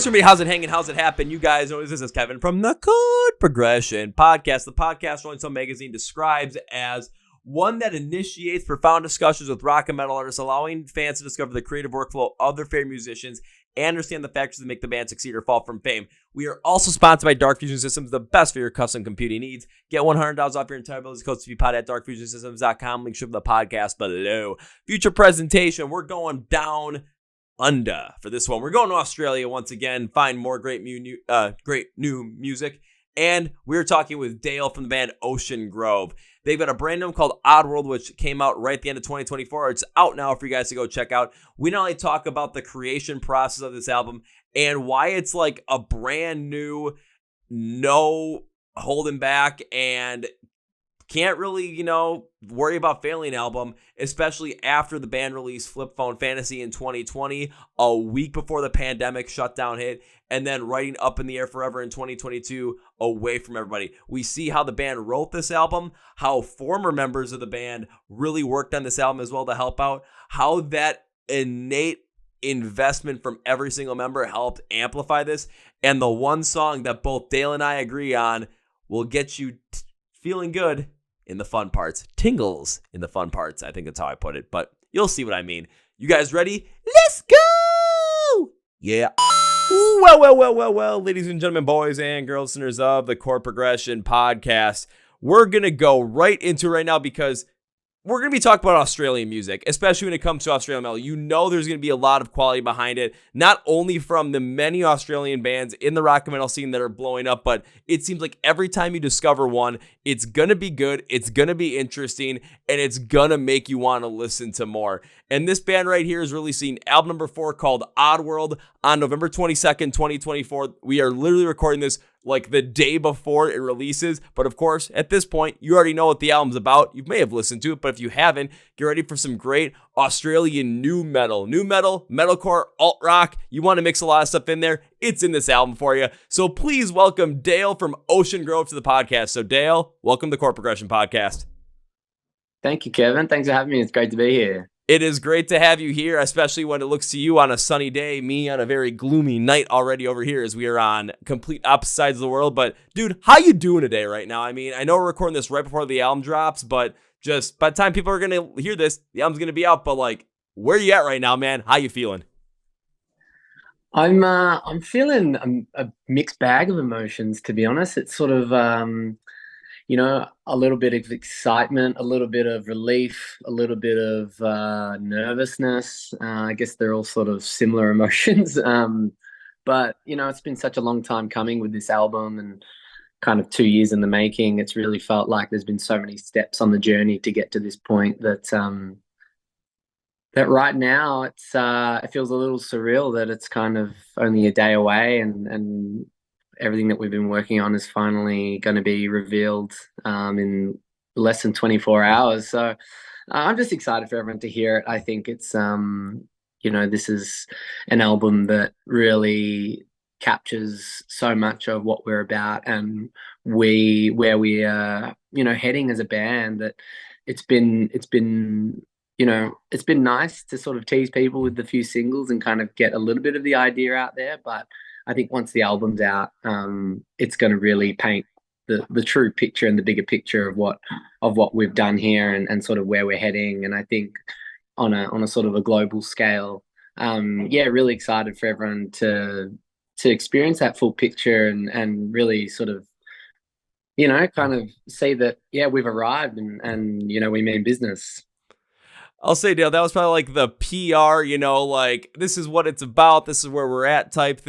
What's going to be? How's it hanging? How's it happen? You guys know this is Kevin from the Chord Progression Podcast. The podcast Rolling Stone Magazine describes as one that initiates profound discussions with rock and metal artists, allowing fans to discover the creative workflow of their favorite musicians and understand the factors that make the band succeed or fall from fame. We are also sponsored by Dark Fusion Systems, the best for your custom computing needs. Get $100 off your entire bill. Code CPPod at darkfusionsystems.com. Link show the podcast below. Future presentation, we're going down under for this one. We're going to Australia once again, find more great new music. And we're talking with Dale from the band Ocean Grove. They've got a brand new called Oddworld, which came out right at the end of 2024. It's out now for you guys to go check out. We not only talk about the creation process of this album and why it's like a brand new, no holding back and can't really, worry about failing album, especially after the band released Flip Phone Fantasy in 2020, a week before the pandemic shutdown hit, and then writing Up in the Air Forever in 2022 away from everybody. We see how the band wrote this album, how former members of the band really worked on this album as well to help out, how that innate investment from every single member helped amplify this, and the one song that both Dale and I agree on will get you feeling good in the fun parts. Tingles in the fun parts. I think that's how I put it, but you'll see what I mean. You guys ready? Let's go! Yeah. Well, ladies and gentlemen, boys and girls, listeners of the Chord Progression Podcast, we're going to go right into it right now because we're going to be talking about Australian music, especially when it comes to Australian metal. You know there's going to be a lot of quality behind it, not only from the many Australian bands in the rock and metal scene that are blowing up, but it seems like every time you discover one, it's going to be good, it's going to be interesting, and it's going to make you want to listen to more. And this band right here is releasing album number 4 called Oddworld on November 22nd, 2024. We are literally recording this like the day before it releases. But of course, at this point, you already know what the album's about. You may have listened to it, but if you haven't, get ready for some great Australian new metal, metalcore, alt rock. You want to mix a lot of stuff in there. It's in this album for you. So please welcome Dale from Ocean Grove to the podcast. So Dale, welcome to the Chord Progression Podcast. Thank you, Kevin. Thanks for having me. It's great to be here. It is great to have you here, especially when it looks to you on a sunny day, me on a very gloomy night already over here as we are on complete opposite sides of the world. But dude, how you doing today right now? I mean, I know we're recording this right before the album drops, but just by the time people are going to hear this, the album's going to be out. But like, where you at right now, man? How you feeling? I'm feeling a mixed bag of emotions, to be honest. It's sort of, a little bit of excitement, a little bit of relief, a little bit of nervousness. I guess they're all sort of similar emotions. But, it's been such a long time coming with this album and kind of 2 years in the making. It's really felt like there's been so many steps on the journey to get to this point that that right now it feels a little surreal that it's kind of only a day away and everything that we've been working on is finally going to be revealed in less than 24 hours. So I'm just excited for everyone to hear it. I think it's, this is an album that really captures so much of what we're about and where we are, heading as a band. That it's been nice to sort of tease people with the few singles and kind of get a little bit of the idea out there, but I think once the album's out, it's going to really paint the true picture and the bigger picture of what we've done here and sort of where we're heading. And I think on a sort of a global scale, really excited for everyone to experience that full picture and really sort of, kind of see that, we've arrived and we mean business. I'll say, Dale, that was probably like the PR, like this is what it's about, this is where we're at type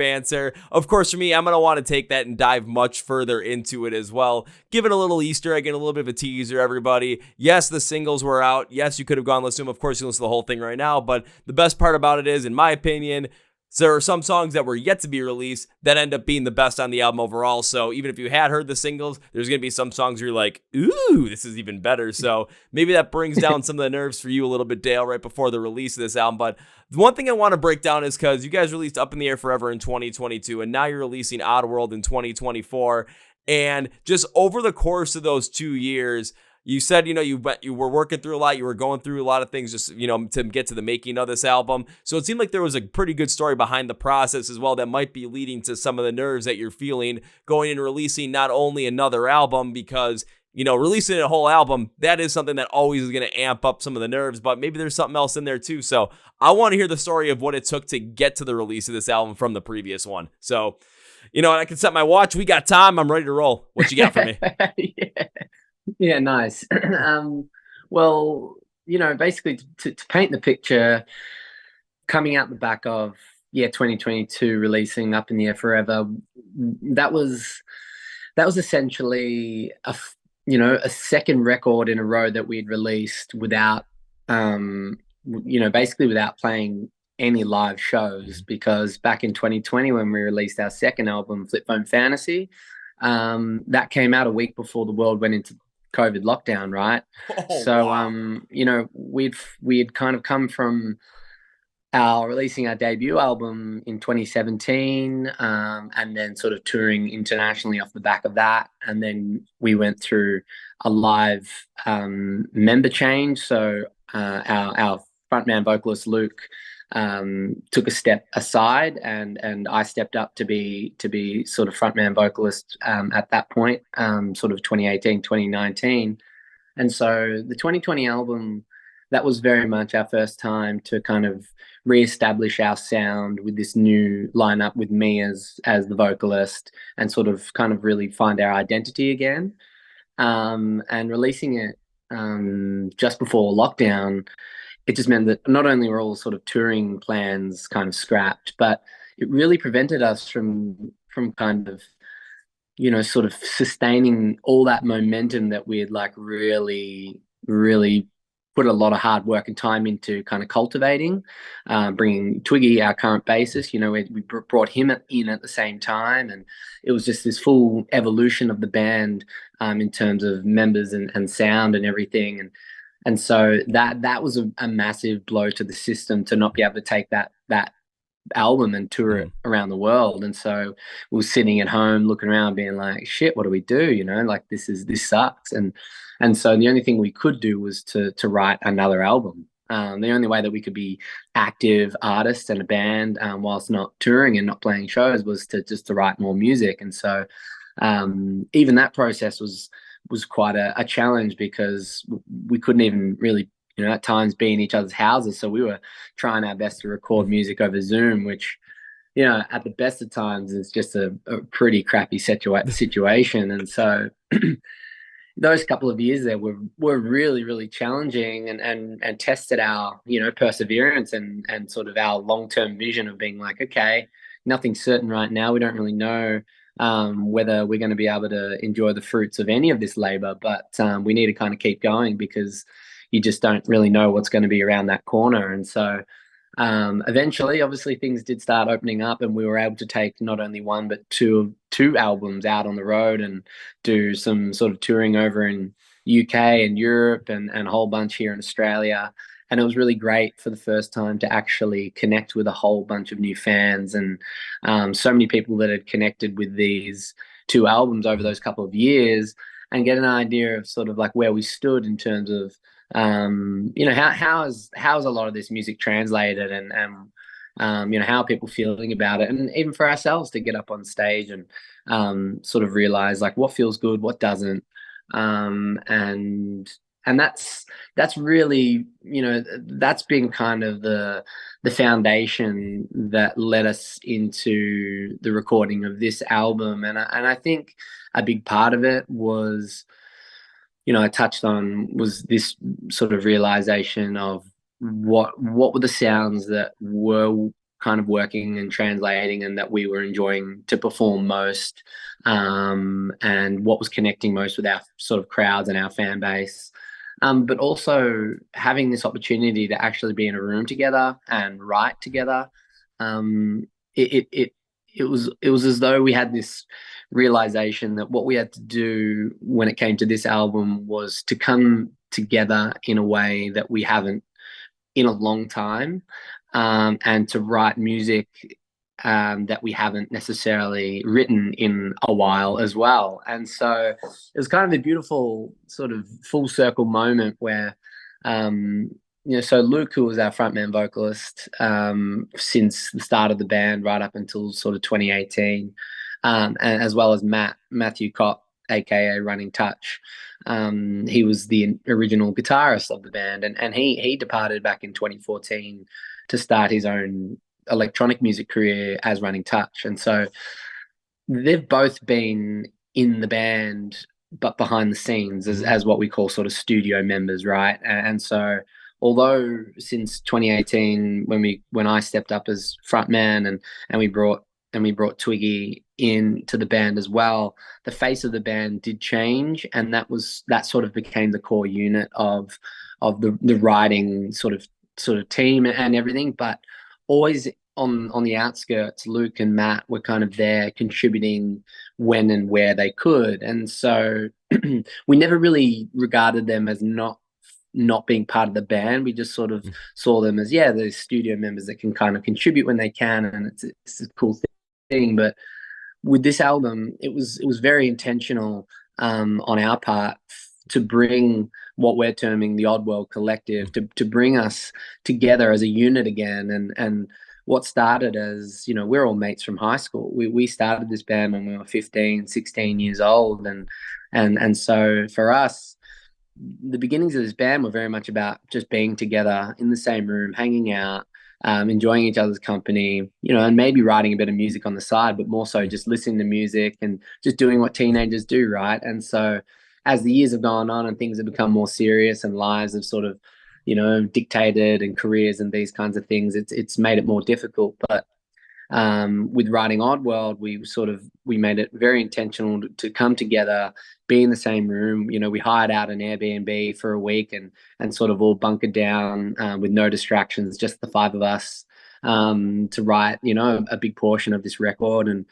answer. Of course, for me, I'm going to want to take that and dive much further into it as well. Give it a little Easter egg and a little bit of a teaser, everybody. Yes, the singles were out. Yes, you could have gone listen to them. Of course, you can listen to the whole thing right now. But the best part about it is, in my opinion, there are some songs that were yet to be released that end up being the best on the album overall. So even if you had heard the singles, there's going to be some songs where you're like, ooh, this is even better. So maybe that brings down some of the nerves for you a little bit, Dale, right before the release of this album. But the one thing I want to break down is because you guys released Up in the Air Forever in 2022, and now you're releasing Oddworld in 2024. And just over the course of those 2 years, You said, you were working through a lot. You were going through a lot of things just, to get to the making of this album. So it seemed like there was a pretty good story behind the process as well that might be leading to some of the nerves that you're feeling going and releasing not only another album, because, releasing a whole album, that is something that always is going to amp up some of the nerves, but maybe there's something else in there too. So I want to hear the story of what it took to get to the release of this album from the previous one. So, and I can set my watch. We got time. I'm ready to roll. What you got for me? Yeah, nice. Well, basically to paint the picture, coming out the back of 2022, releasing Up in the Air Forever, that was essentially a second record in a row that we'd released without basically without playing any live shows, because back in 2020 when we released our second album, Flip Phone Fantasy, that came out a week before the world went into COVID lockdown, right? Oh, So wow. we'd kind of come from releasing our debut album in 2017, and then sort of touring internationally off the back of that, and then we went through a live member change. So our frontman vocalist Luke took a step aside, and I stepped up to be sort of frontman vocalist at that point, sort of 2018, 2019. And so the 2020 album, that was very much our first time to kind of reestablish our sound with this new lineup with me as the vocalist, and sort of kind of really find our identity again. And releasing it just before lockdown, it just meant that not only were all sort of touring plans kind of scrapped, but it really prevented us from kind of sort of sustaining all that momentum that we had like really put a lot of hard work and time into kind of cultivating, bringing Twiggy, our current bassist, we brought him in at the same time, and it was just this full evolution of the band in terms of members and sound and everything. And so that was a massive blow to the system, to not be able to take that album and tour it around the world. And so we were sitting at home looking around being like, shit, what do we do? Like this sucks. And so the only thing we could do was to write another album. The only way that we could be active artists and a band whilst not touring and not playing shows was to write more music. And so even that process was quite a challenge, because we couldn't even really at times be in each other's houses. So we were trying our best to record music over Zoom, which, at the best of times is just a pretty crappy situation. And so those couple of years there were really, really challenging, and tested our, perseverance and sort of our long-term vision of being like, okay, nothing's certain right now. We don't really know whether we're going to be able to enjoy the fruits of any of this labor, but we need to kind of keep going, because you just don't really know what's going to be around that corner. And so eventually, obviously, things did start opening up, and we were able to take not only one but two albums out on the road and do some sort of touring over in UK and Europe, and a whole bunch here in Australia. And it was really great for the first time to actually connect with a whole bunch of new fans, and so many people that had connected with these two albums over those couple of years, and get an idea of sort of like where we stood in terms of how's a lot of this music translated, and how are people feeling about it, and even for ourselves to get up on stage and sort of realize like what feels good, what doesn't, and that's really that's been kind of the foundation that led us into the recording of this album. And I think a big part of it was, I touched on, was this sort of realization of what were the sounds that were kind of working and translating, and that we were enjoying to perform most, and what was connecting most with our sort of crowds and our fan base. But also having this opportunity to actually be in a room together and write together. It was as though we had this realization that what we had to do when it came to this album was to come together in a way that we haven't in a long time, and to write music that we haven't necessarily written in a while as well. And so it was kind of a beautiful sort of full circle moment where, so Luke, who was our frontman vocalist since the start of the band right up until sort of 2018, and as well as Matthew Cott, aka Running Touch. He was the original guitarist of the band, and he departed back in 2014 to start his own electronic music career as Running Touch. And so they've both been in the band but behind the scenes as what we call sort of studio members, right? And so although since 2018 when I stepped up as frontman and we brought Twiggy into the band as well, the face of the band did change, and that sort of became the core unit of the writing sort of team and everything. But always on the outskirts, Luke and Matt were kind of there contributing when and where they could. And so we never really regarded them as not being part of the band. We just sort of saw them as, the studio members that can kind of contribute when they can. And it's a cool thing. But with this album, it was very intentional on our part to bring what we're terming the Oddworld collective, to bring us together as a unit again. And what started as, we're all mates from high school. We started this band when we were 15, 16 years old. And so for us, the beginnings of this band were very much about just being together in the same room, hanging out, enjoying each other's company, and maybe writing a bit of music on the side, but more so just listening to music and just doing what teenagers do, right? And so as the years have gone on and things have become more serious and lives have sort of, dictated, and careers and these kinds of things, it's made it more difficult. But with writing Oddworld, we made it very intentional to come together, be in the same room. We hired out an Airbnb for a week and sort of all bunkered down with no distractions, just the five of us, to write, a big portion of this record. And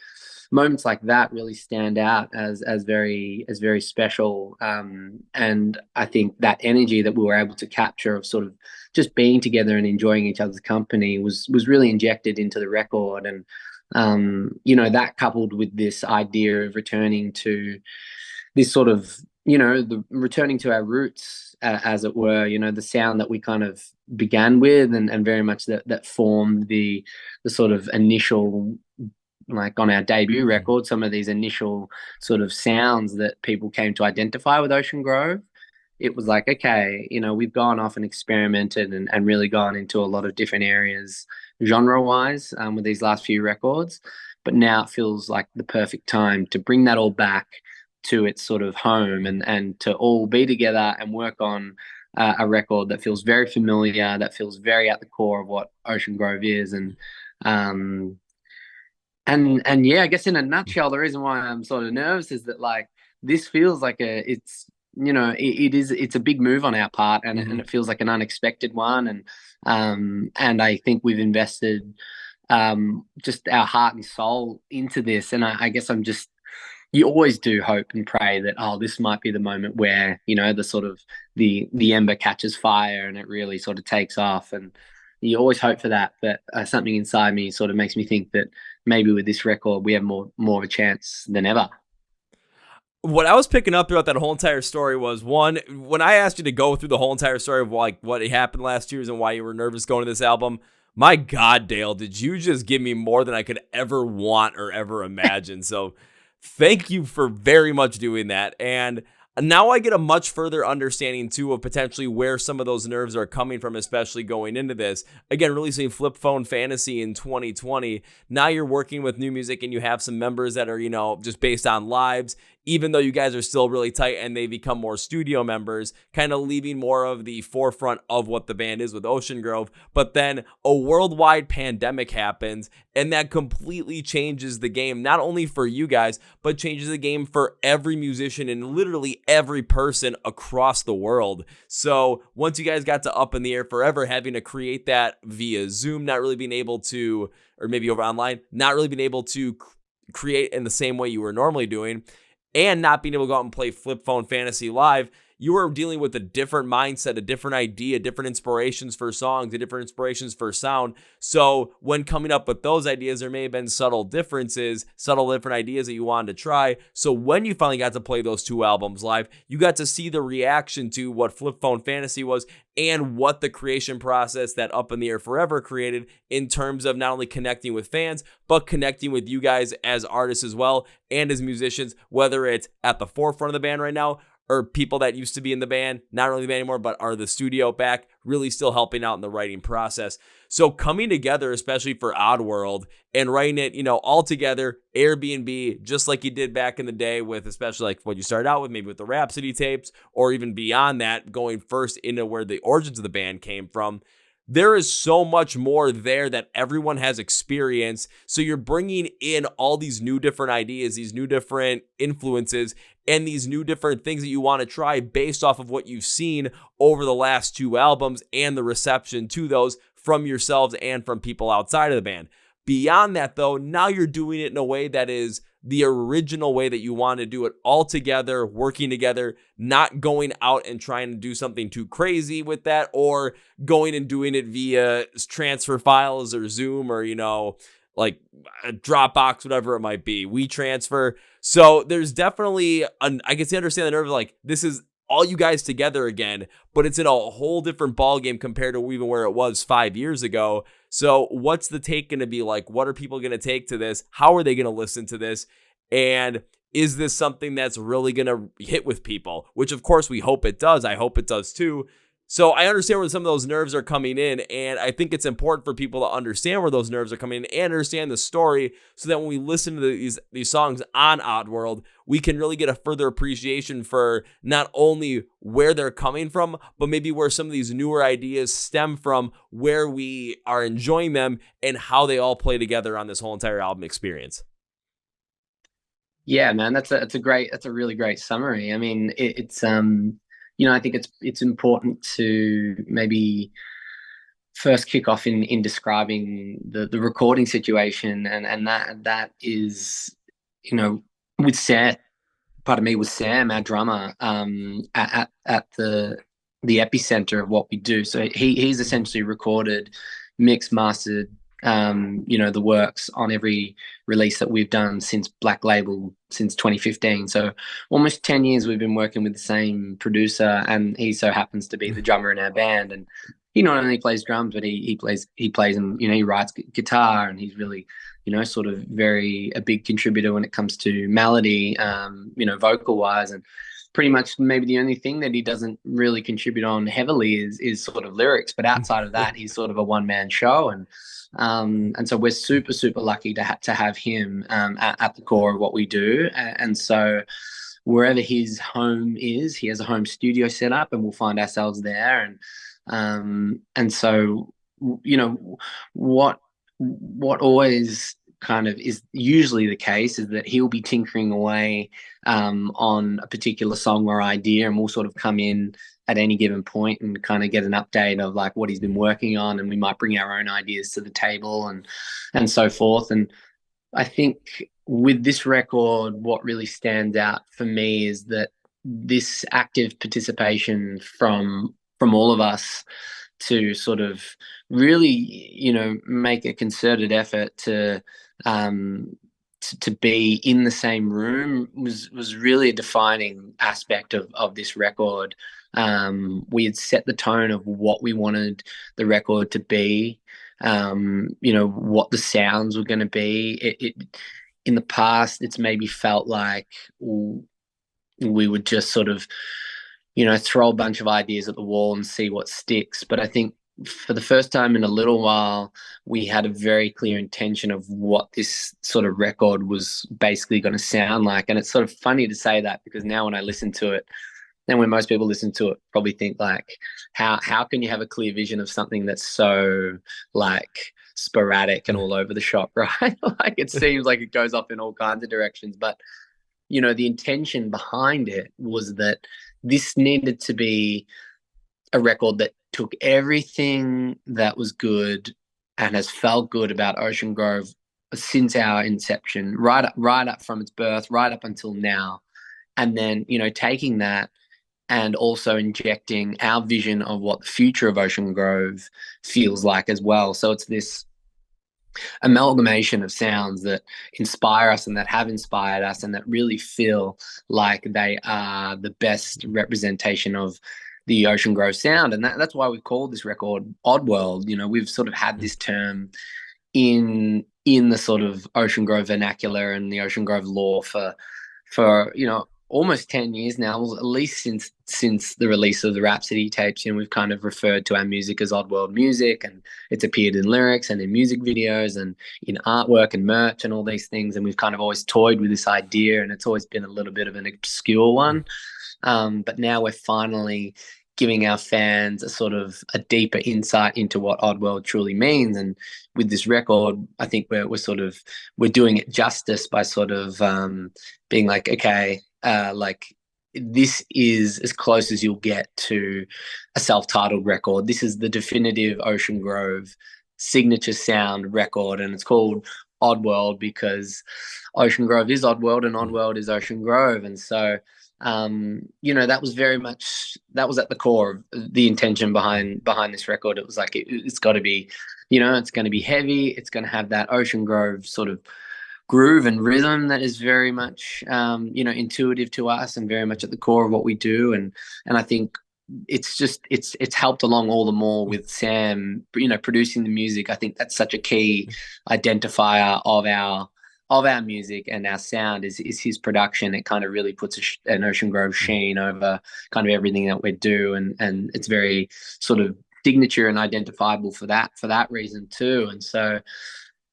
moments like that really stand out as very special. And I think that energy that we were able to capture of sort of just being together and enjoying each other's company was really injected into the record. And that coupled with this idea of returning to this sort of returning to our roots, as it were, the sound that we kind of began with and very much that formed the sort of initial, like on our debut record, some of these initial sort of sounds that people came to identify with Ocean Grove. It was like, okay, we've gone off and experimented and really gone into a lot of different areas genre-wise with these last few records. But now it feels like the perfect time to bring that all back to its sort of home and to all be together and work on a record that feels very familiar, that feels very at the core of what Ocean Grove is. And I guess in a nutshell, the reason why I'm sort of nervous is that like this feels like it's a big move on our part, and it feels like an unexpected one. And I think we've invested just our heart and soul into this. And I guess you always do hope and pray that, this might be the moment where, the sort of the ember catches fire and it really sort of takes off. And you always hope for that. But something inside me sort of makes me think that maybe with this record, we have more of a chance than ever. What I was picking up throughout that whole entire story was, one, when I asked you to go through the whole entire story of like what happened last year and why you were nervous going to this album, my God, Dale, did you just give me more than I could ever want or ever imagine? So thank you for very much doing that. And now I get a much further understanding, too, of potentially where some of those nerves are coming from, especially going into this. Again, releasing Flip Phone Fantasy in 2020. Now you're working with new music and you have some members that are, just based on lives, even though you guys are still really tight and they become more studio members, kind of leaving more of the forefront of what the band is with Ocean Grove. But then a worldwide pandemic happens and that completely changes the game, not only for you guys, but changes the game for every musician and literally every person across the world. So once you guys got to Up in the Air Forever, having to create that via Zoom, not really being able to, or maybe over online, not really being able to create in the same way you were normally doing, and not being able to go out and play Flip Phone Fantasy live, you were dealing with a different mindset, a different idea, different inspirations for songs, and different inspirations for sound. So when coming up with those ideas, there may have been subtle differences, subtle different ideas that you wanted to try. So when you finally got to play those two albums live, you got to see the reaction to what Flip Phone Fantasy was and what the creation process that Up in the Air Forever created in terms of not only connecting with fans, but connecting with you guys as artists as well and as musicians, whether it's at the forefront of the band right now or people that used to be in the band, not really the band anymore, but are the studio back, really still helping out in the writing process. So coming together, especially for Oddworld, and writing it, all together, Airbnb, just like you did back in the day with, especially like what you started out with, maybe with the Rhapsody tapes, or even beyond that, going first into where the origins of the band came from. There is so much more there that everyone has experienced. So you're bringing in all these new different ideas, these new different influences, and these new different things that you want to try based off of what you've seen over the last two albums and the reception to those from yourselves and from people outside of the band. Beyond that, though, now you're doing it in a way that is the original way that you want to do it, all together, working together, not going out and trying to do something too crazy with that, or going and doing it via transfer files or Zoom or, like a Dropbox, whatever it might be. WeTransfer. So there's definitely, I can understand the nerve of like, this is all you guys together again, but it's in a whole different ballgame compared to even where it was 5 years ago. So what's the take going to be like? What are people going to take to this? How are they going to listen to this? And is this something that's really going to hit with people? Which of course we hope it does. I hope it does too. So I understand where some of those nerves are coming in, and I think it's important for people to understand where those nerves are coming in and understand the story so that when we listen to these songs on Oddworld, we can really get a further appreciation for not only where they're coming from, but maybe where some of these newer ideas stem from, where we are enjoying them, and how they all play together on this whole entire album experience. Yeah, man, that's a really great summary. I mean, it's I think it's important to maybe first kick off in describing the recording situation, and that is, with Sam, with Sam, our drummer, at the epicenter of what we do. So he's essentially recorded, mixed, mastered, the works on every release that we've done since Black Label, since 2015. So almost 10 years we've been working with the same producer, and he so happens to be the drummer in our band. And he not only plays drums, but he plays and he writes guitar, and he's really sort of a big contributor when it comes to melody, vocal wise. And pretty much maybe the only thing that he doesn't really contribute on heavily is sort of lyrics, but outside of that, he's sort of a one-man show. And so we're super, super lucky to have him at the core of what we do. And so wherever his home is, he has a home studio set up, and we'll find ourselves there. And so, what always kind of is usually the case is that he'll be tinkering away on a particular song or idea, and we'll sort of come in at any given point and kind of get an update of like what he's been working on, and we might bring our own ideas to the table and so forth. And I think with this record, what really stands out for me is that this active participation from all of us to sort of really, make a concerted effort to be in the same room was really a defining aspect of this record. We had set the tone of what we wanted the record to be, what the sounds were going to be. In the past, it's maybe felt like we would just sort of, throw a bunch of ideas at the wall and see what sticks. But I think for the first time in a little while, we had a very clear intention of what this sort of record was basically going to sound like. And it's sort of funny to say that, because now when I listen to it, and when most people listen to it, probably think like, how can you have a clear vision of something that's so like sporadic and all over the shop, right? Like it seems like it goes off in all kinds of directions. But, the intention behind it was that this needed to be a record that took everything that was good and has felt good about Ocean Grove since our inception, right up from its birth, right up until now. And then, taking that and also injecting our vision of what the future of Ocean Grove feels like as well. So it's this amalgamation of sounds that inspire us and that have inspired us and that really feel like they are the best representation of the Ocean Grove sound. And that's why we called this record Oddworld. You know, we've sort of had this term in the sort of Ocean Grove vernacular and the Ocean Grove lore for you know, almost 10 years now, well, at least since the release of the Rhapsody tapes. You know, we've kind of referred to our music as Oddworld music, and it's appeared in lyrics and in music videos and in artwork and merch and all these things. And we've kind of always toyed with this idea, and it's always been a little bit of an obscure one. But now we're finally giving our fans a sort of a deeper insight into what Oddworld truly means. And with this record, I think we're doing it justice by sort of being like, okay, like this is as close as you'll get to a self-titled record. This is the definitive Ocean Grove signature sound record, and it's called Oddworld because Ocean Grove is Oddworld and Oddworld is Ocean Grove. And so you know, that was at the core of the intention behind this record. It was like it's got to be, you know, it's going to be heavy, it's going to have that Ocean Grove sort of groove and rhythm that is very much you know, intuitive to us and very much at the core of what we do. And I think it's helped along all the more with Sam, you know, producing the music. I think that's such a key identifier of our music and our sound is his production. It kind of really puts an Ocean Grove sheen over kind of everything that we do, and it's very sort of signature and identifiable for that reason too. And so,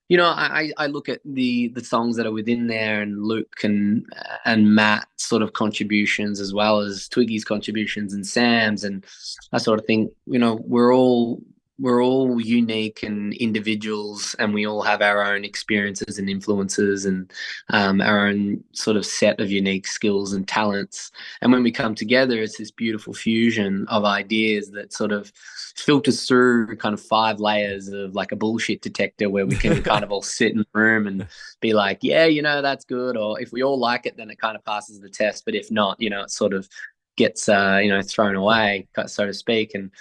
you know, I look at the songs that are within there, and Luke and Matt's sort of contributions, as well as Twiggy's contributions and Sam's, and I sort of think, you know, we're all unique and individuals, and we all have our own experiences and influences and our own sort of set of unique skills and talents. And when we come together, it's this beautiful fusion of ideas that sort of filters through kind of 5 layers of like a bullshit detector, where we can kind of all sit in the room and be like, yeah, you know, that's good. Or if we all like it, then it kind of passes the test. But if not, you know, it sort of gets you know, thrown away, so to speak. And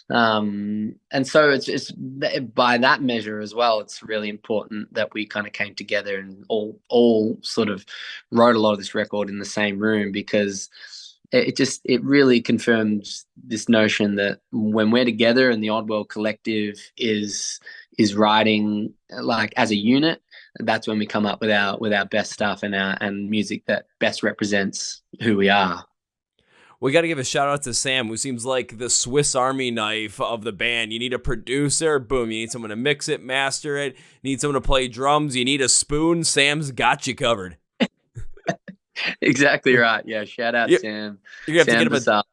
so it's by that measure as well, it's really important that we kind of came together and all sort of wrote a lot of this record in the same room, because it really confirms this notion that when we're together and the Oddworld collective is writing like as a unit, that's when we come up with our best stuff and music that best represents who we are. We got to give a shout out to Sam, who seems like the Swiss Army knife of the band. You need a producer, boom. You need someone to mix it, master it. You need someone to play drums. You need a spoon. Sam's got you covered. Exactly right. Yeah, shout out Sam. You have to get him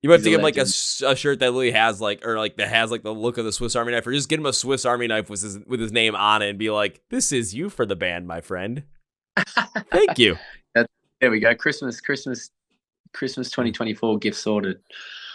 you might have to give him like a shirt that really has like, or like that has like the look of the Swiss Army knife, or just get him a Swiss Army knife with his name on it and be like, "This is you for the band, my friend." Thank you. There we go. Christmas 2024 gift sorted.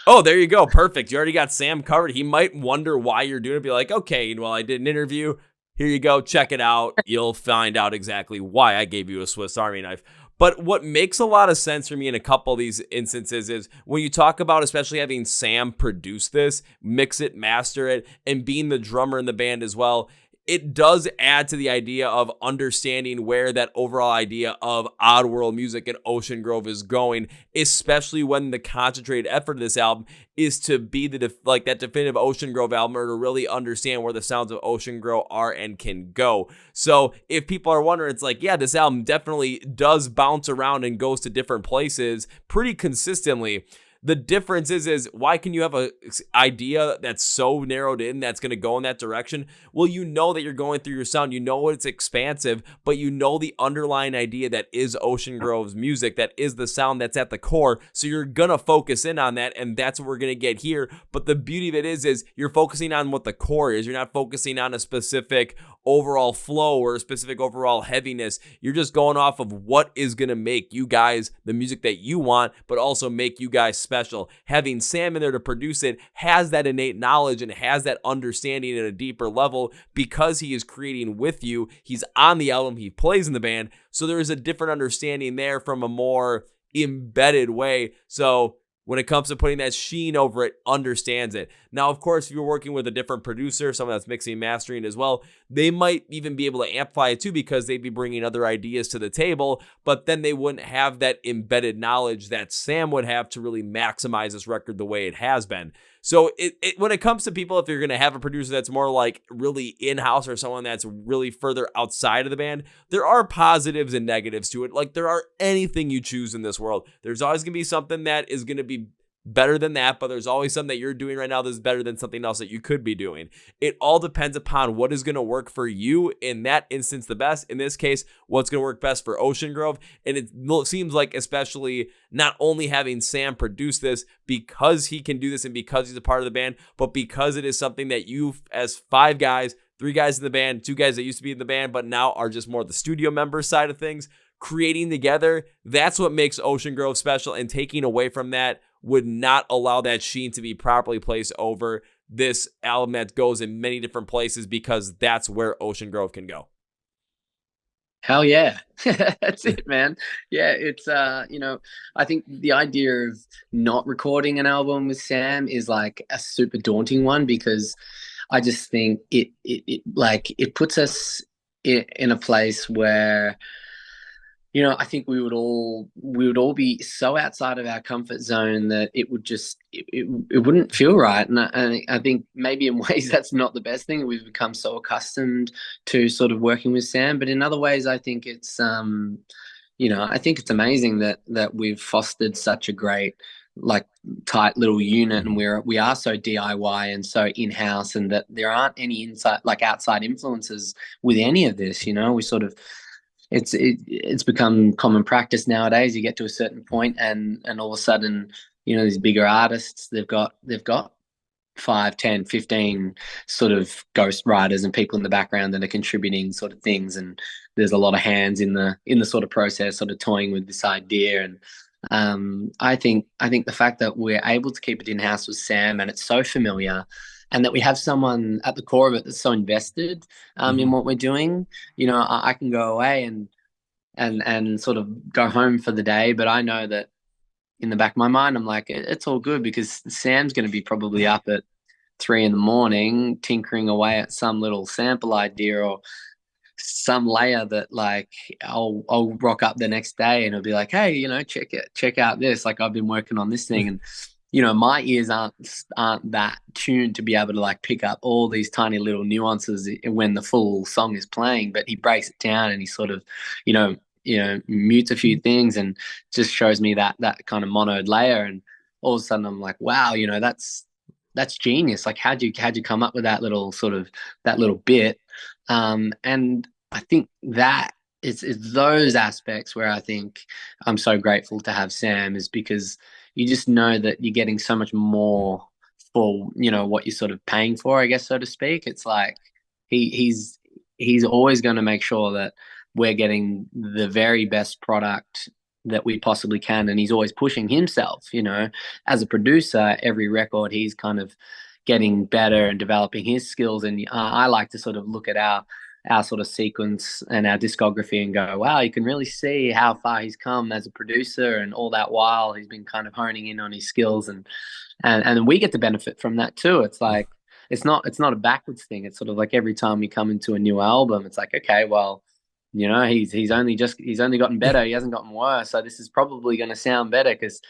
Oh, there you go. Perfect. You already got Sam covered. He might wonder why you're doing it. Be like, okay, well, I did an interview. Here you go. Check it out. You'll find out exactly why I gave you a Swiss Army knife. But what makes a lot of sense for me in a couple of these instances is when you talk about especially having Sam produce this, mix it, master it, and being the drummer in the band as well, it does add to the idea of understanding where that overall idea of Oddworld music and Ocean Grove is going, especially when the concentrated effort of this album is to be that definitive Ocean Grove album, or to really understand where the sounds of Ocean Grove are and can go. So if people are wondering, it's like, yeah, this album definitely does bounce around and goes to different places pretty consistently. The difference is why can you have a idea that's so narrowed in that's going to go in that direction? Well, you know that you're going through your sound. You know it's expansive, but you know the underlying idea that is Ocean Grove's music, that is the sound that's at the core. So you're going to focus in on that, and that's what we're going to get here. But the beauty of it is you're focusing on what the core is. You're not focusing on a specific overall flow or a specific overall heaviness. You're just going off of what is going to make you guys the music that you want, but also make you guys special. Having Sam in there to produce it has that innate knowledge and has that understanding at a deeper level because he is creating with you. He's on the album, he plays in the band, so there is a different understanding there from a more embedded way. So when it comes to putting that sheen over it, understands it. Now, of course, if you're working with a different producer, someone that's mixing and mastering as well, they might even be able to amplify it too because they'd be bringing other ideas to the table, but then they wouldn't have that embedded knowledge that Sam would have to really maximize this record the way it has been. So when it comes to people, if you're going to have a producer that's more like really in-house or someone that's really further outside of the band, there are positives and negatives to it. Like there are anything you choose in this world. There's always going to be something that is going to be better than that, but there's always something that you're doing right now that's better than something else that you could be doing. It all depends upon what is going to work for you in that instance the best. In this case, what's going to work best for Ocean Grove. And it seems like, especially not only having Sam produce this because he can do this and because he's a part of the band, but because it is something that you, as 5 guys, 3 guys in the band, 2 guys that used to be in the band but now are just more the studio member side of things, creating together, that's what makes Ocean Grove special. And taking away from that would not allow that sheen to be properly placed over this album that goes in many different places, because that's where Ocean Grove can go. Hell yeah. That's it, man. Yeah, it's I think the idea of not recording an album with Sam is like a super daunting one, because I just think it puts us in a place where, I think we would all be so outside of our comfort zone that it would just it wouldn't feel right. And I think maybe in ways that's not the best thing. We've become so accustomed to sort of working with Sam, but in other ways, I think it's I think it's amazing that we've fostered such a great, like, tight little unit, and we are so DIY and so in-house, and that there aren't any outside influences with any of this. We sort of, it's become common practice nowadays. You get to a certain point and all of a sudden, these bigger artists, they've got 5, 10, 15 sort of ghost writers and people in the background that are contributing sort of things, and there's a lot of hands in the sort of process, sort of toying with this idea. And I think the fact that we're able to keep it in-house with Sam, and it's so familiar, and that we have someone at the core of it that's so invested in what we're doing. I can go away and sort of go home for the day, but I know that in the back of my mind, I'm like, it's all good, because Sam's going to be probably up at 3 a.m. tinkering away at some little sample idea or some layer that, like, I'll rock up the next day and it'll be like, hey, check out this. Like, I've been working on this thing, and my ears aren't that tuned to be able to, like, pick up all these tiny little nuances when the full song is playing. But he breaks it down and he sort of, mutes a few things and just shows me that kind of monoed layer. And all of a sudden I'm like, wow, that's genius. Like, how'd you come up with that little bit? And I think that it's those aspects where I think I'm so grateful to have Sam, is because you just know that you're getting so much more for, what you're sort of paying for, I guess, so to speak. It's like he's always going to make sure that we're getting the very best product that we possibly can. And he's always pushing himself, as a producer. Every record he's kind of getting better and developing his skills. And I like to sort of look at our sort of sequence and our discography and go, wow, you can really see how far he's come as a producer, and all that while he's been kind of honing in on his skills, and we get to benefit from that too. It's like, it's not a backwards thing. It's sort of like every time we come into a new album, it's like, okay, well, he's only gotten better. He hasn't gotten worse. So this is probably going to sound better because,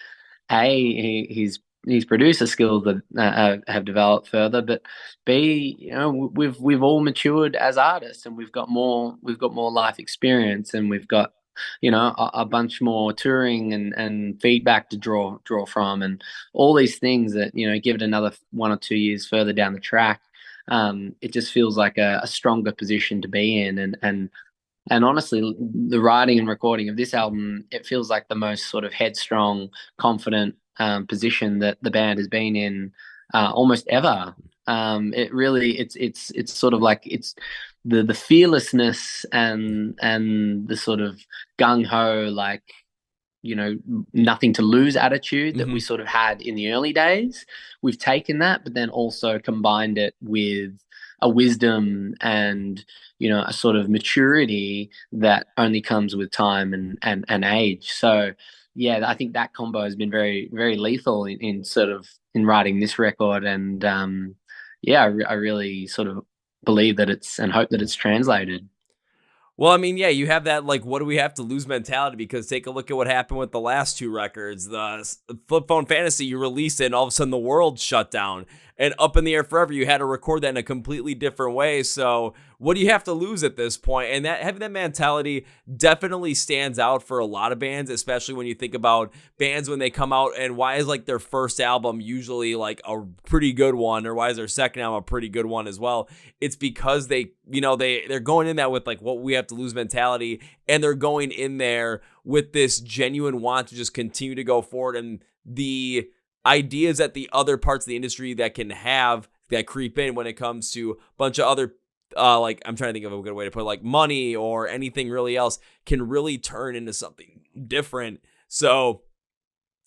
A, his producer skills that have developed further, but B, we've all matured as artists, and we've got more life experience, and we've got a bunch more touring and feedback to draw from, and all these things that give it another 1 or 2 years further down the track. It just feels like a stronger position to be in, and honestly, the writing and recording of this album, it feels like the most sort of headstrong, confident position that the band has been in almost ever. It really, it's sort of like, it's the fearlessness and the sort of gung ho, like, nothing to lose attitude that we sort of had in the early days. We've taken that, but then also combined it with a wisdom and a sort of maturity that only comes with time and age. So yeah, I think that combo has been very, very lethal in sort of in writing this record. And yeah, I really sort of believe that it's and hope that it's translated. Well, I mean, yeah, you have that, like, what do we have to lose mentality, because take a look at what happened with the last two records. The Flip Phone Fantasy, you released it and all of a sudden the world shut down. And Up in the Air Forever, you had to record that in a completely different way. So what do you have to lose at this point? And that having that mentality definitely stands out for a lot of bands, especially when you think about bands when they come out, and why is like their first album usually like a pretty good one, or why is their second album a pretty good one as well? It's because they're going in that with like what we have to lose mentality, and they're going in there with this genuine want to just continue to go forward, and the ideas that the other parts of the industry that can have that creep in when it comes to a bunch of other like, I'm trying to think of a good way to put it, like money or anything really else, can really turn into something different. So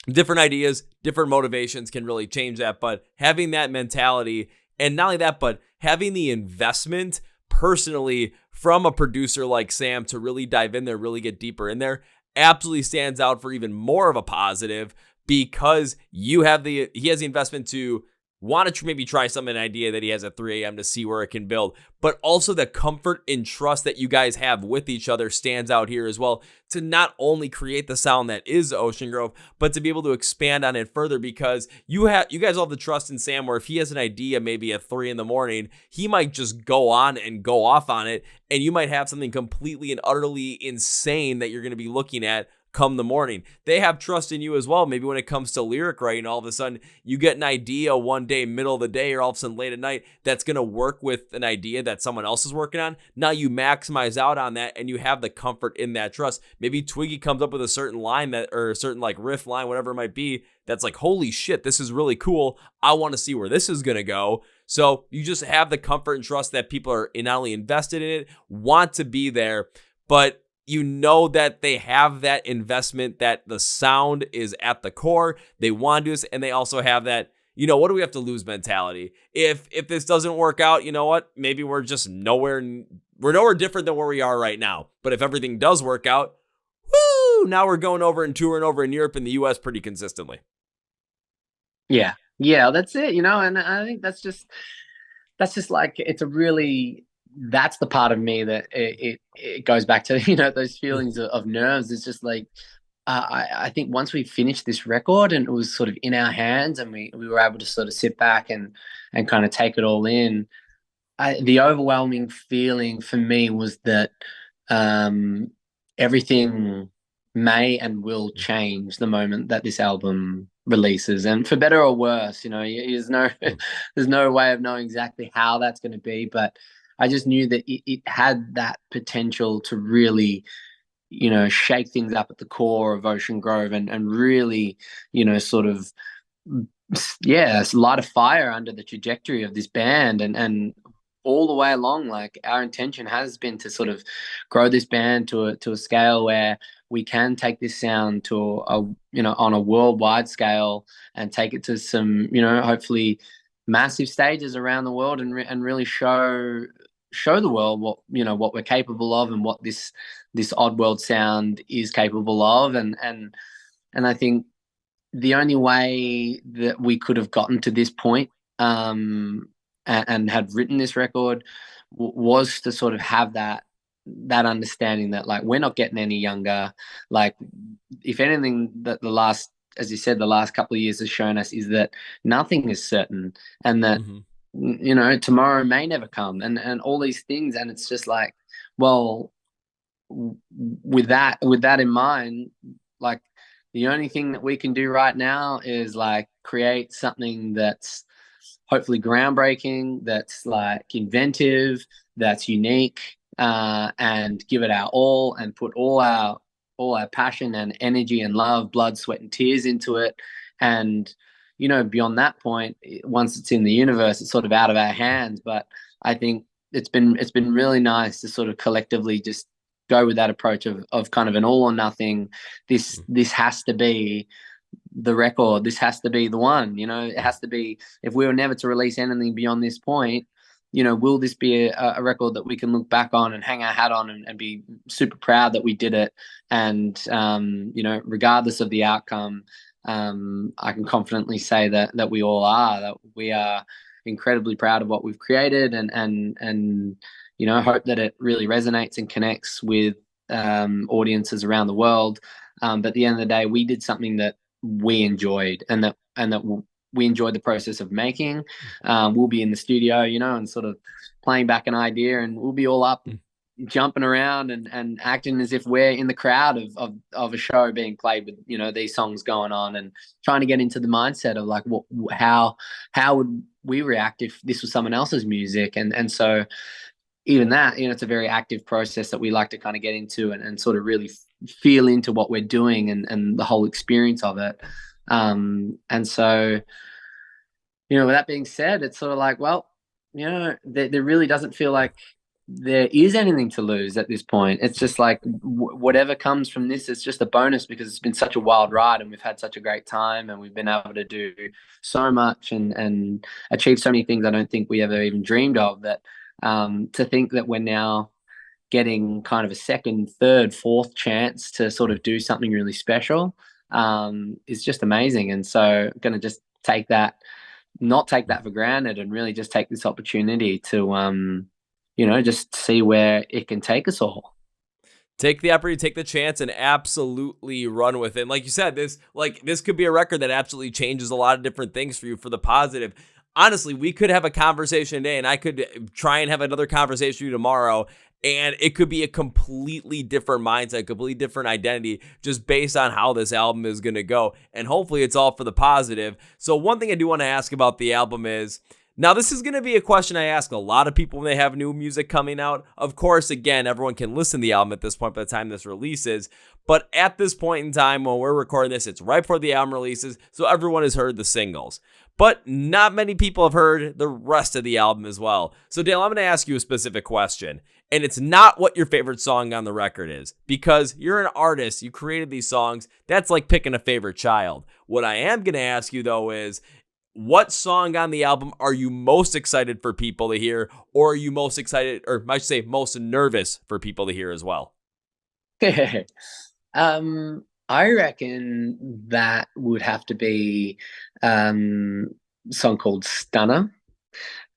different ideas, different motivations can really change that. But having that mentality, and not only that, but having the investment personally from a producer like Sam to really dive in there, really get deeper in there, absolutely stands out for even more of a positive, because he has the investment to want to maybe try an idea that he has at 3 a.m. to see where it can build. But also the comfort and trust that you guys have with each other stands out here as well, to not only create the sound that is Ocean Grove, but to be able to expand on it further, because you guys all have the trust in Sam, where if he has an idea maybe at 3 a.m, he might just go on and go off on it, and you might have something completely and utterly insane that you're going to be looking at come the morning. They have trust in you as well. Maybe when it comes to lyric writing, all of a sudden you get an idea one day, middle of the day, or all of a sudden late at night, that's going to work with an idea that someone else is working on. Now you maximize out on that, and you have the comfort in that trust. Maybe Twiggy comes up with a certain line or a certain like riff line, whatever it might be, that's like, holy shit, this is really cool. I want to see where this is going to go. So you just have the comfort and trust that people are not only invested in it, want to be there, but you know that they have that investment, that the sound is at the core. They want to do this, and they also have that, what do we have to lose mentality? If this doesn't work out, you know what? Maybe we're just nowhere different than where we are right now. But if everything does work out, woo! Now we're going over and touring over in Europe and the US pretty consistently. Yeah, that's it. And I think that's just like, it's a really, that's the part of me that it goes back to, those feelings of nerves. It's just like, I think once we finished this record and it was sort of in our hands, and we were able to sort of sit back and kind of take it all in, the overwhelming feeling for me was that everything may and will change the moment that this album releases, and for better or worse. There's no way of knowing exactly how that's going to be, but I just knew that it had that potential to really, shake things up at the core of Ocean Grove, and really, sort of, yeah, light a fire under the trajectory of this band. And all the way along, like, our intention has been to sort of grow this band to a scale where we can take this sound to on a worldwide scale, and take it to some, hopefully massive stages around the world, and really show the world what we're capable of, and what this Oddworld sound is capable of. And I think the only way that we could have gotten to this point, and had written this record, was to sort of have that understanding that, like, we're not getting any younger. Like, if anything, that as you said, the last couple of years has shown us is that nothing is certain, and that tomorrow may never come, and all these things. And it's just like, well, with that in mind, like, the only thing that we can do right now is like create something that's hopefully groundbreaking, that's like inventive, that's unique, and give it our all, and put all our passion and energy and love, blood, sweat, and tears into it. And beyond that point, once it's in the universe, it's sort of out of our hands. But I think it's been really nice to sort of collectively just go with that approach of kind of an all or nothing. This has to be the record. This has to be the one. It has to be. If we were never to release anything beyond this point, will this be a record that we can look back on and hang our hat on and be super proud that we did it? And, regardless of the outcome, I can confidently say that we all are, that we are incredibly proud of what we've created, and hope that it really resonates and connects with audiences around the world. But at the end of the day, we did something that we enjoyed, and that we enjoyed the process of making. We'll be in the studio, and sort of playing back an idea, and we'll be all up jumping around and acting as if we're in the crowd of a show being played with, these songs going on, and trying to get into the mindset of like, how would we react if this was someone else's music? And so even that, it's a very active process that we like to kind of get into and sort of really feel into what we're doing and the whole experience of it. And so, with that being said, it's sort of like, well, there really doesn't feel like there is anything to lose at this point. It's just like whatever comes from this is just a bonus, because it's been such a wild ride and we've had such a great time, and we've been able to do so much and achieve so many things I don't think we ever even dreamed of. That to think that we're now getting kind of a second, third, fourth chance to sort of do something really special is just amazing. And so I'm going to just not take that for granted, and really just take this opportunity to, just see where it can take us all. Take the opportunity, take the chance, and absolutely run with it. And like you said, this could be a record that absolutely changes a lot of different things for you for the positive. Honestly, we could have a conversation today, and I could try and have another conversation with you tomorrow, and it could be a completely different mindset, completely different identity, just based on how this album is going to go. And hopefully it's all for the positive. So one thing I do want to ask about the album is, now this is going to be a question I ask a lot of people when they have new music coming out. Of course, again, everyone can listen to the album at this point by the time this releases. But at this point in time, when we're recording this, it's right before the album releases, so everyone has heard the singles. But not many people have heard the rest of the album as well. So Dale, I'm going to ask you a specific question. And it's not what your favorite song on the record is, because you're an artist, you created these songs. That's like picking a favorite child. What I am going to ask you, though, is what song on the album are you most excited for people to hear, or are you most excited, or I should say most nervous for people to hear as well? I reckon that would have to be a song called Stunner.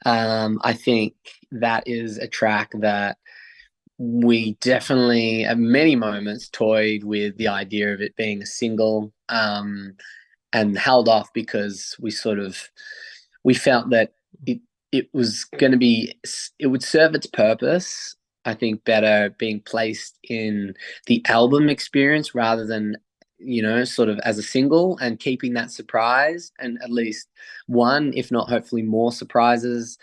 I think that is a track that we definitely at many moments toyed with the idea of it being a single, and held off because we felt that it would serve its purpose, I think, better being placed in the album experience rather than, sort of as a single, and keeping that surprise, and at least one, if not hopefully more surprises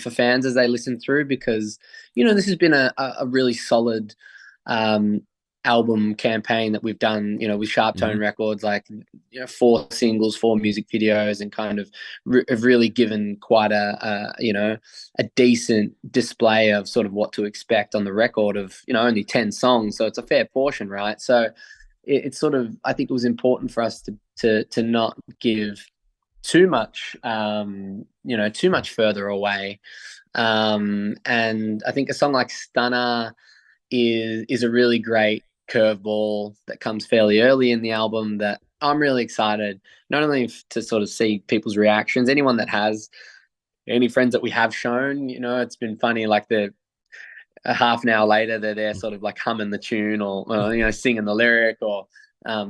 for fans as they listen through, because, this has been a really solid album campaign that we've done, with Sharp Tone Records, like, 4 singles, 4 music videos, and kind of have really given quite a decent display of sort of what to expect on the record of, only 10 songs. So it's a fair portion, right? So it's sort of, I think it was important for us to not give too much, too much further away. And I think a song like Stunner is a really great curveball that comes fairly early in the album, that I'm really excited not only to sort of see people's reactions, anyone that has any friends that we have shown, it's been funny, like a half an hour later they're there sort of like humming the tune, or singing the lyric, or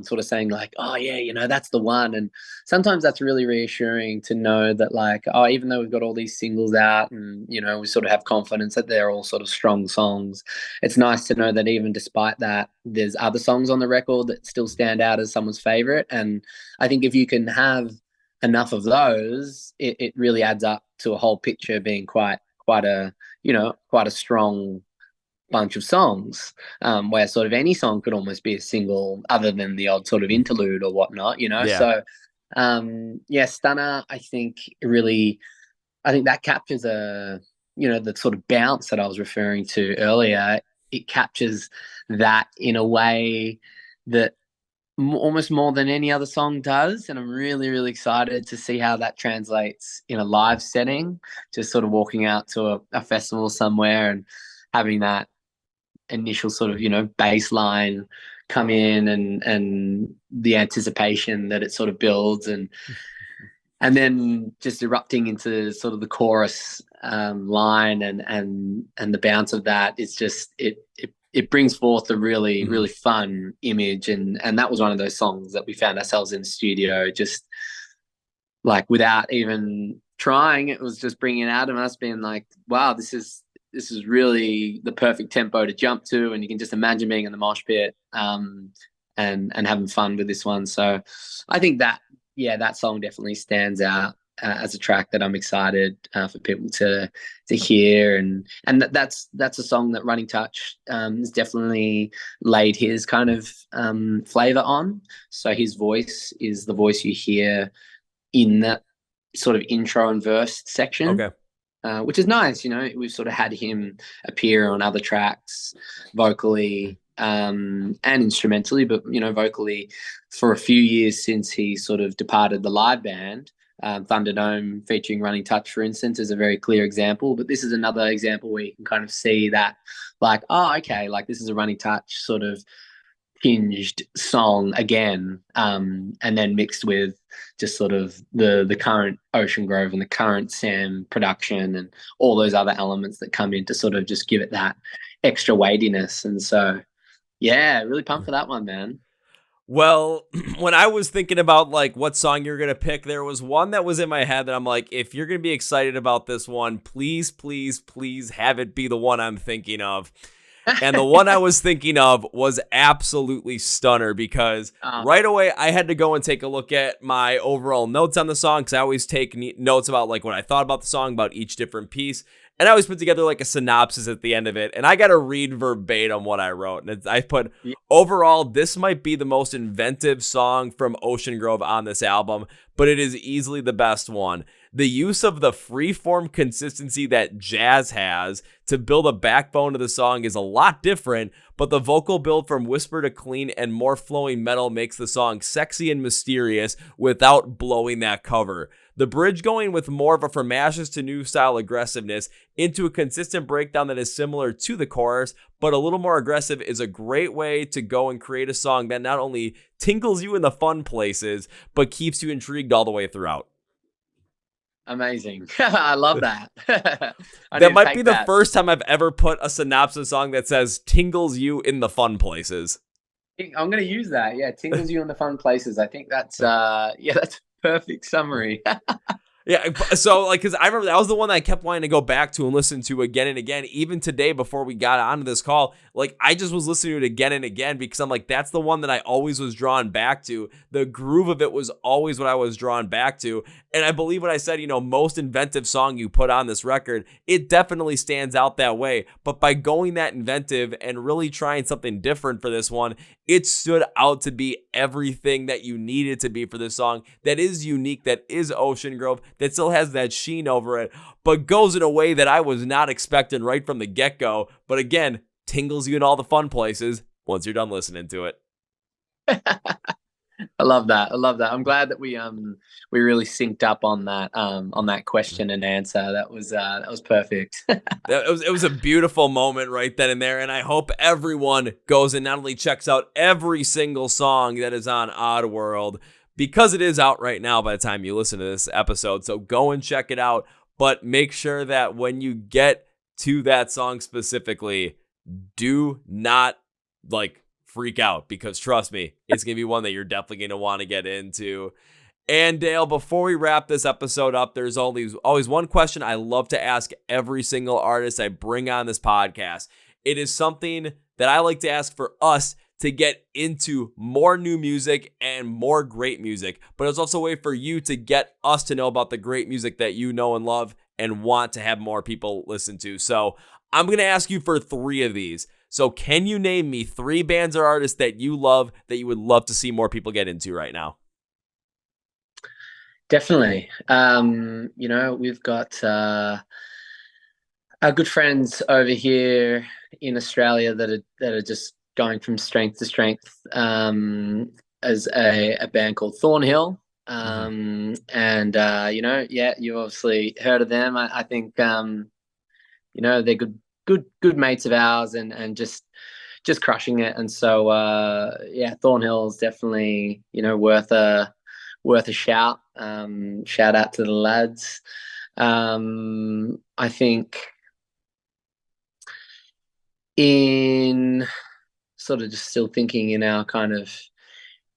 sort of saying like, oh yeah, that's the one. And sometimes that's really reassuring to know that, like, oh, even though we've got all these singles out and, we sort of have confidence that they're all sort of strong songs, it's nice to know that even despite that, there's other songs on the record that still stand out as someone's favorite. And I think if you can have enough of those, it really adds up to a whole picture being quite a strong bunch of songs, where sort of any song could almost be a single, other than the odd sort of interlude or whatnot, Yeah. So Stunner, I think that captures the sort of bounce that I was referring to earlier. It captures that in a way that almost more than any other song does, and I'm really, really excited to see how that translates in a live setting. Just sort of walking out to a festival somewhere and having that initial sort of, bass line come in, and the anticipation that it sort of builds, and then just erupting into sort of the chorus line, and the bounce of that is just it brings forth a really, really fun image. And that was one of those songs that we found ourselves in the studio, just like without even trying. It was just bringing it out of us, being like, wow, this is really the perfect tempo to jump to. And you can just imagine being in the mosh pit and having fun with this one. So I think that song definitely stands out as a track that I'm excited for people to hear, and that's a song that Running Touch has definitely laid his kind of flavor on. So his voice is the voice you hear in that sort of intro and verse section. Okay. Which is nice. We've sort of had him appear on other tracks vocally and instrumentally, but vocally for a few years since he sort of departed the live band. Thunderdome featuring Running Touch, for instance, is a very clear example, but this is another example where you can kind of see that, like, oh, okay, like this is a Running Touch sort of tinged song again, and then mixed with just sort of the current Ocean Grove and the current Sam production and all those other elements that come in to sort of just give it that extra weightiness. And so, yeah, really pumped for that one, man. Well, when I was thinking about like what song you're going to pick, there was one that was in my head that I'm like, if you're going to be excited about this one, please, please, please have it be the one I'm thinking of. And the one I was thinking of was absolutely stunner, because right away I had to go and take a look at my overall notes on the song, because I always take notes about like what I thought about the song, about each different piece. And I always put together like a synopsis at the end of it. And I got to read verbatim what I wrote. And I put, overall, this might be the most inventive song from Ocean Grove on this album, but it is easily the best one. The use of the freeform consistency that jazz has to build a backbone to the song is a lot different, but the vocal build from whisper to clean and more flowing metal makes the song sexy and mysterious without blowing that cover. The bridge going with more of a from ashes to new style aggressiveness into a consistent breakdown that is similar to the chorus, but a little more aggressive, is a great way to go and create a song that not only tingles you in the fun places, but keeps you intrigued all the way throughout. Amazing. I love that. That might be the first time I've ever put a synopsis song that says tingles you in the fun places. I'm going to use that. Yeah, tingles you in the fun places. I think that's that's a perfect summary. Yeah, so like, because I remember that was the one that I kept wanting to go back to and listen to again and again. Even today, before we got onto this call, like I just was listening to it again and again, because I'm like, that's the one that I always was drawn back to. The groove of it was always what I was drawn back to. And I believe what I said, most inventive song you put on this record, it definitely stands out that way. But by going that inventive and really trying something different for this one, it stood out to be everything that you needed to be for this song. That is unique, that is Ocean Grove, that still has that sheen over it, but goes in a way that I was not expecting right from the get-go. But again, tingles you in all the fun places once you're done listening to it. I love that. I'm glad that we really synced up on that question and answer. That was perfect. It was a beautiful moment right then and there, and I hope everyone goes and not only checks out every single song that is on Oddworld, because it is out right now by the time you listen to this episode. So go and check it out, but make sure that when you get to that song specifically, do not freak out, because trust me, it's going to be one that you're definitely going to want to get into. And Dale, before we wrap this episode up, there's always one question I love to ask every single artist I bring on this podcast. It is something that I like to ask for us to get into more new music and more great music, but it's also a way for you to get us to know about the great music that you know and love and want to have more people listen to. So I'm going to ask you for 3 of these. So can you name me 3 bands or artists that you love that you would love to see more people get into right now? Definitely. We've got our good friends over here in Australia that are just going from strength to strength. as a band called Thornhill. And you obviously heard of them. I think they're good mates of ours, and just crushing it. And so Thornhill is definitely worth a shout. Shout out to the lads. I think in sort of just still thinking in our kind of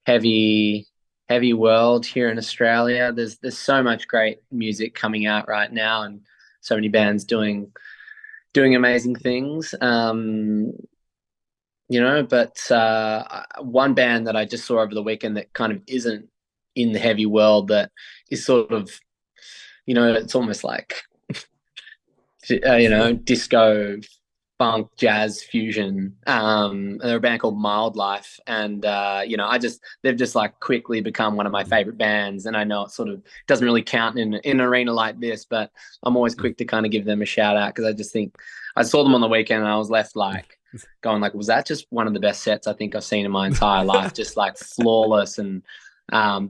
heavy world here in Australia, there's so much great music coming out right now, and so many bands doing amazing things. But one band that I just saw over the weekend that kind of isn't in the heavy world, that is sort of, it's almost like disco, funk, jazz fusion. They're a band called Wildlife, and they've just like quickly become one of my favorite bands. And I know it sort of doesn't really count in an arena like this, but I'm always quick to kind of give them a shout out, because I just think I saw them on the weekend and I was left like going like, was that just one of the best sets I think I've seen in my entire life? Just like flawless, and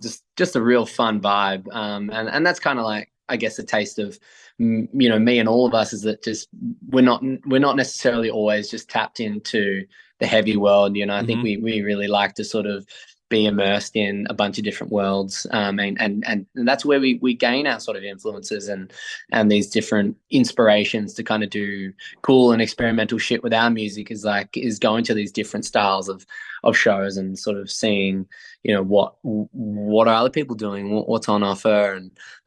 just a real fun vibe. And that's kind of like, I guess, a taste of me and all of us, is that just we're not necessarily always just tapped into the heavy world. I think we really like to sort of be immersed in a bunch of different worlds, and that's where we gain our sort of influences and these different inspirations to kind of do cool and experimental shit with our music, is going to these different styles of shows and sort of seeing what are other people doing, what's on offer,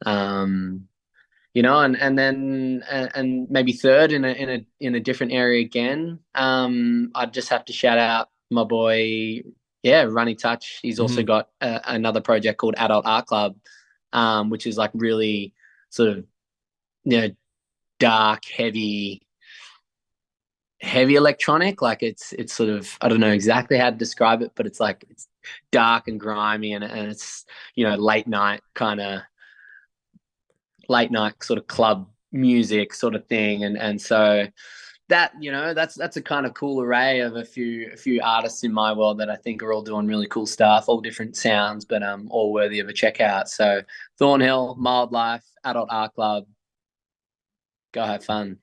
and then maybe third in a different area again. I'd just have to shout out my boy, Runny Touch. He's also got another project called Adult Art Club, which is like really sort of dark, heavy electronic. Like it's sort of, I don't know exactly how to describe it, but it's like it's dark and grimy, and it's late night sort of club music sort of thing, and so that that's a kind of cool array of a few artists in my world that I think are all doing really cool stuff, all different sounds, but all worthy of a check out. So Thornhill, Wildlife, Adult Art Club, go have fun.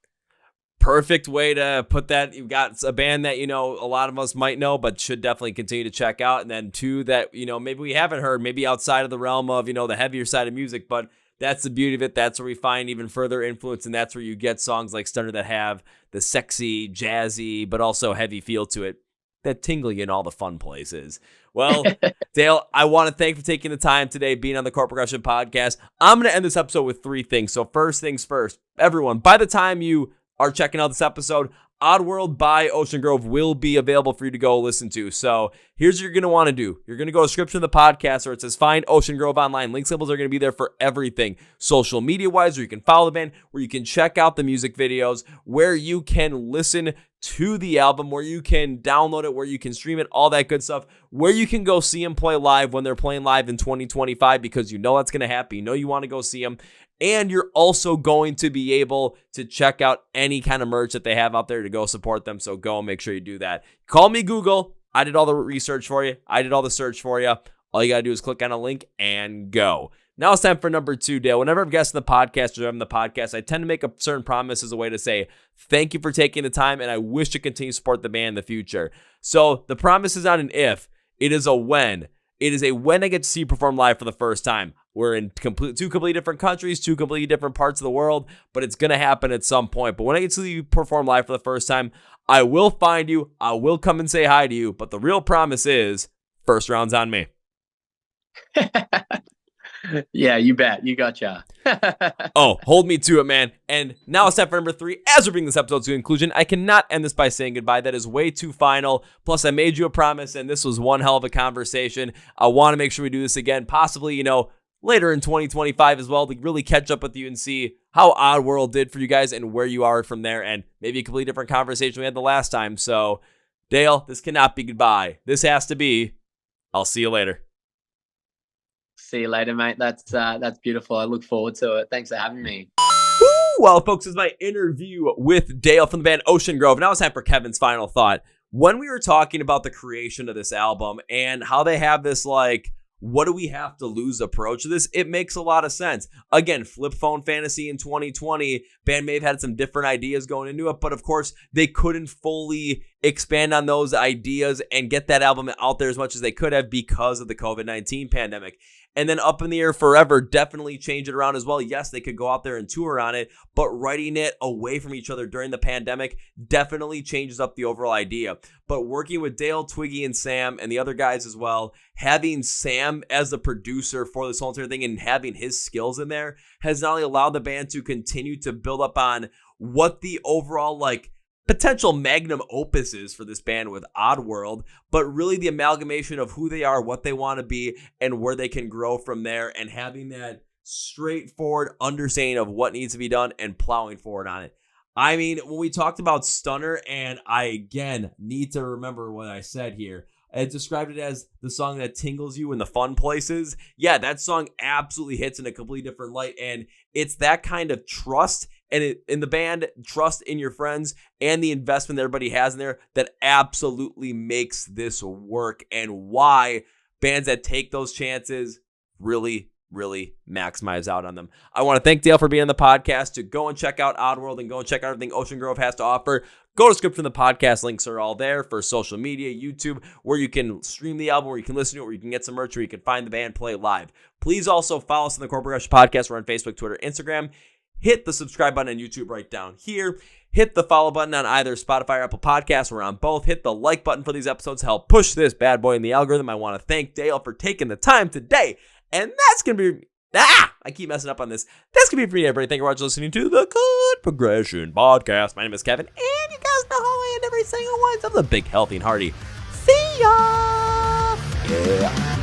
Perfect way to put that. You've got a band that, a lot of us might know, but should definitely continue to check out. And then two that, maybe we haven't heard, maybe outside of the realm of, the heavier side of music, but that's the beauty of it. That's where we find even further influence. And that's where you get songs like Stunner that have the sexy, jazzy, but also heavy feel to it that tingle you in all the fun places. Well, Dale, I want to thank you for taking the time today, being on the Chord Progression Podcast. I'm going to end this episode with three things. So first things first, everyone, by the time you are checking out this episode, Oddworld by Ocean Grove will be available for you to go listen to. So here's what you're going to want to do. You're going to go to the description of the podcast where it says find Ocean Grove online. Link symbols are going to be there for everything. Social media wise, where you can follow the band, where you can check out the music videos, where you can listen to the album, where you can download it, where you can stream it, all that good stuff, where you can go see them play live when they're playing live in 2025, because that's going to happen. You want to go see them. And you're also going to be able to check out any kind of merch that they have out there to go support them. So go and make sure you do that. Call me Google. I did all the research for you. I did all the search for you. All you got to do is click on a link and go. Now it's time for number 2, Dale. Whenever I'm guesting the podcast or I'm the podcast, I tend to make a certain promise as a way to say, thank you for taking the time, and I wish to continue to support the band in the future. So the promise is not an if. It is a when. It is a when I get to see you perform live for the first time. We're in two completely different countries, two completely different parts of the world, but it's going to happen at some point. But when I get to see you perform live for the first time, I will find you. I will come and say hi to you. But the real promise is first round's on me. Yeah, you bet. You gotcha. Oh, hold me to it, man. And now it's time for number 3. As we bring this episode to conclusion, I cannot end this by saying goodbye. That is way too final. Plus, I made you a promise, and this was one hell of a conversation. I want to make sure we do this again, possibly, later in 2025 as well, to really catch up with you and see how Oddworld did for you guys and where you are from there, and maybe a completely different conversation we had the last time. So, Dale, this cannot be goodbye. This has to be, I'll see you later. See you later, mate. That's beautiful. I look forward to it. Thanks for having me. Well, folks, this is my interview with Dale from the band Ocean Grove. Now it's time for Kevin's final thought. when we were talking about the creation of this album and how they have this like, what do we have to lose approach to this? It makes a lot of sense. Again, Flip Phone Fantasy in 2020, band may have had some different ideas going into it, but of course they couldn't fully expand on those ideas and get that album out there as much as they could have because of the COVID-19 pandemic. And then Up in the Air Forever definitely changed it around as well. Yes, they could go out there and tour on it, but writing it away from each other during the pandemic definitely changes up the overall idea. But working with Dale, Twiggy, and Sam and the other guys as well, having Sam as the producer for this whole entire thing and having his skills in there has not only allowed the band to continue to build up on what the overall like potential magnum opus is for this band with Oddworld, but really the amalgamation of who they are, what they want to be, and where they can grow from there, and having that straightforward understanding of what needs to be done and plowing forward on it. I mean, when we talked about Stunner, and I again need to remember what I said here, I described it as the song that tingles you in the fun places. Yeah, that song absolutely hits in a completely different light, and it's that kind of trust and in the band, trust in your friends, and the investment that everybody has in there that absolutely makes this work, and why bands that take those chances really maximize out on them. I want to thank Dale for being on the podcast. To go and check out Oddworld and go and check out everything Ocean Grove has to offer, go to the description of the podcast. Links are all there for social media, YouTube, where you can stream the album, where you can listen to it, where you can get some merch, where you can find the band play live. Please also follow us on the Chord Progression Podcast. We're on Facebook, Twitter, Instagram. Hit the subscribe button on YouTube right down here. Hit the follow button on either Spotify or Apple Podcasts. We're on both. Hit the like button for these episodes to help push this bad boy in the algorithm. I want to thank Dale for taking the time today. And that's going to be... I keep messing up on this. That's going to be for you, everybody. Thank you for watching, listening to the Chord Progression Podcast. My name is Kevin, and you guys know how I end every single one. So the big, healthy, and hearty. See ya! Yeah.